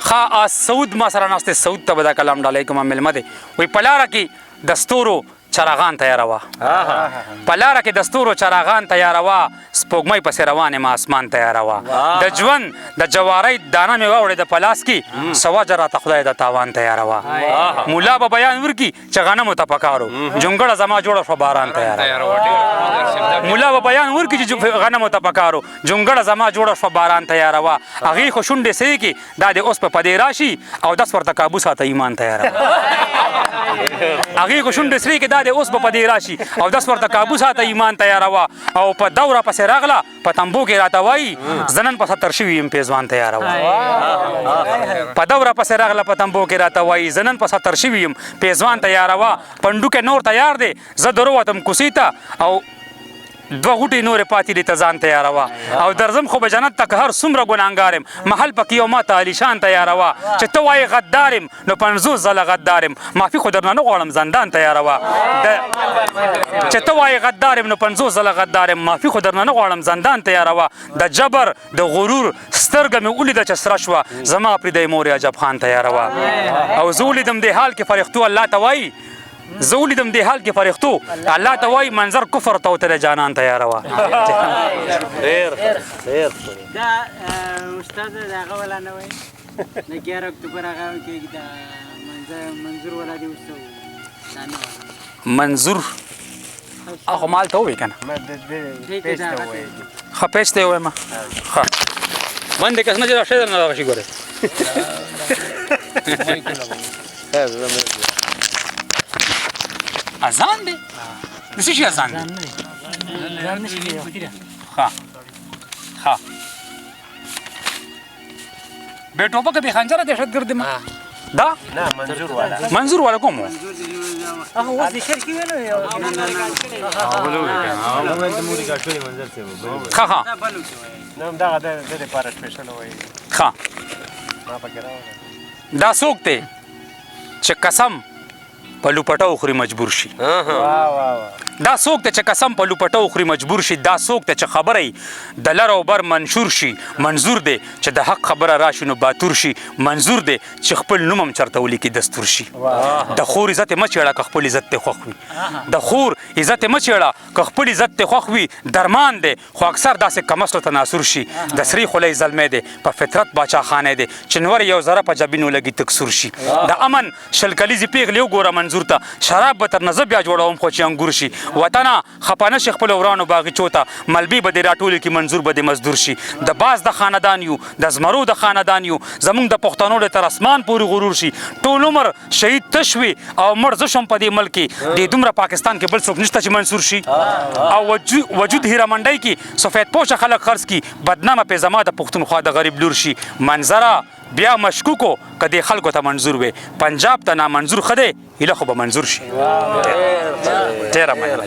خا سعود ما سره ناسته سعود ته به دا کلام ډالۍ کوم ملمه دی وایي په لاره کې د ستورو چراغان تیاروا په لاره کې د ستورو چراغان تیاروا سپوږمۍ پسې روانې ما اسمان تیاروا د ژوند د جوارۍ دانه مې واوړې د پلاس کې سوا جراته خدای د تاوان تیاروا مولا به بیان ورکي چې غنمو ته پکارو جونګړه زما جوړه شوه باران تیاروا مولا به بیان ورکي چې غنمو ته پکارو جونګړه زما جوړه شوه باران تیاروا هغې خو شونډې سې کې دا د اوس په پدې راشي او دس ورته کابو ساته ایمان تیاروا هغې خو شونډې سرې کې دا د اوس په دې راشي او دس ورته کابو ساته ایمان تیاروا او په دوره پسې راغله په تمبو کې راته وایي زنن په 70 شوي یم پیزوان تیاروا په دوره پسې راغله په تمبو کې راته وایي زنن په 70 شوي یم پیزوان تیاروا پنډوکې نور تیار دی زه درووتم کوڅې ته او دوه غوټې نورې پاتې دي ته ځان تیاروا او درځم خو به جنت ته که هر څومره ګناهګار یم محل پکې یو ما ته علیشان تیاروا چې ته وایې غدار یم نو 50 ځله غدار یم معافي خو درنه نه غواړم زندان تیاروا چې ته وایې غدار یم نو 50 ځله غدار یم معافي خو درنه نه غواړم زندان تیاروا د جبر د غرور سترګه مې ولیده چې سره شوه زما پرېدی مور عجب خان تیاروا او زه ولیدم دې حال کې فرښتو الله ته وایي زه ولیدم دې حال کې فرښتو الله ته وایي منظر کفر ته وتلی جانان تیاروا دا استاد هغه ولا نه وایي د 11 اکتوبر هغه کې د منظور ولا دی اوس منظور هغه مال ته ووایي که نه ښه پیچ ته یې ووایم ښه من دې کس نه چې راشی در نه دغه شي ګورې اذان دی د څه شي اذان دی ښه ښه بې ټوپکه بې خنجره دهشتګرد یم دا منظور والا کوم و هغه اوس د شر کې ویلو ښه ښه ښه دا څوک دی چې قسم په لوپټو خوري مجبور شي دا څوک ته چې قسم په لوپټو خوري مجبور شي دا څوک ته چې خبره د لر او بر منشور شي منظور دی چې د حق خبره راشي نو باتور شي منظور دی چې خپل نوم هم چرته ولیکي دستور شي د خور عزت یې مه چیړه که خپل عزت ته خوښ وي د خور عزت یې مه چیړه که خپل عزت ته خوښ وي درمان دی خو اکثر داسې کمسلو ته ناسور شي د سرې خولۍ زلمی دی په فطرت باچاخانی دی چې نور یو ذره په جبینو لګي تکسور شي د امن شل کلیزې پیغلې وګوره منظور ته شراب به تر نه زه بیا جوړوم خو چې انګور شي وطنه خفه نه شي خپلو ورانو باغچو ته ملبې به دې راټولې کړي منظور به دې مزدور شي د باز د خاندان یو د زمرو د خاندان یو زمونږ د پښتنو د تر اسمان پورې غرور شي ټول عمر شهید تش وي او مړ زه شم په دې ملک کې د دومره پاکستان کې بل څوک نشته چې منصور شي او وجود هیره منډۍ کې سفید پوشه خلک خرڅ کړي بدنامه پیزما د پښتونخوا د غریب لور شي منظره بیا مشکوکو که دې خلکو ته منظور وي پنجاب ته نامنظور ښه دی هیله خو به منظور شي ډېره مننه